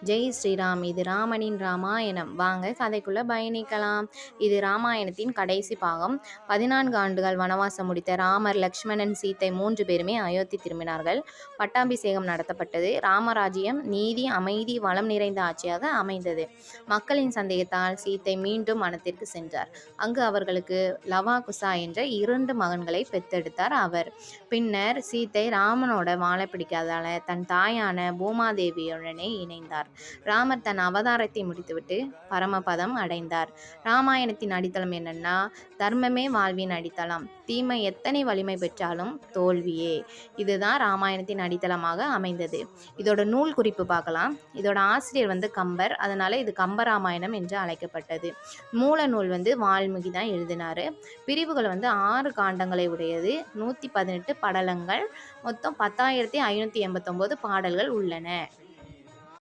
ஜெய் ஸ்ரீராம். இது ராமனின் ராமாயணம். வாங்க கதைக்குள்ள பயணிக்கலாம். இது ராமாயணத்தின் கடைசி பாகம். 14 ஆண்டுகள் வனவாசம் முடித்த ராமர், லக்ஷ்மணன், சீத்தை 3 பேருமே அயோத்தி திரும்பினார்கள். பட்டாபிஷேகம் நடத்தப்பட்டது. ராமராஜ்யம் நீதி, அமைதி, வளம் நிறைந்த ஆட்சியாக அமைந்தது. மக்களின் சந்தேகத்தால் சீத்தை மீண்டும் வனத்திற்கு சென்றார். அங்கு அவர்களுக்கு லவா குசா என்ற 2 மகன்களை பெத்தெடுத்தார் அவர். பின்னர் சீத்தை ராமனோட வாழ பிடிக்காதால தன் தாயான பூமாதேவியுடனே இணைந்தார். ராமர் தன் அவதாரத்தை முடித்துவிட்டு பரமபதம் அடைந்தார். ராமாயணத்தின் அடித்தளம் என்னன்னா, தர்மமே வாழ்வின் அடித்தளம், தீமை எத்தனை வலிமை பெற்றாலும் தோல்வியே. இதுதான் ராமாயணத்தின் அடித்தளமாக அமைந்தது. இதோட நூல் குறிப்பு பார்க்கலாம். இதோட ஆசிரியர் கம்பர், அதனால இது கம்பராமாயணம் என்று அழைக்கப்பட்டது. மூல நூல் வால்மீகி தான் எழுதினாரு. பிரிவுகள் 6 காண்டங்களை உடையது, 118 படலங்கள், மொத்தம் 10,589 பாடல்கள் உள்ளன.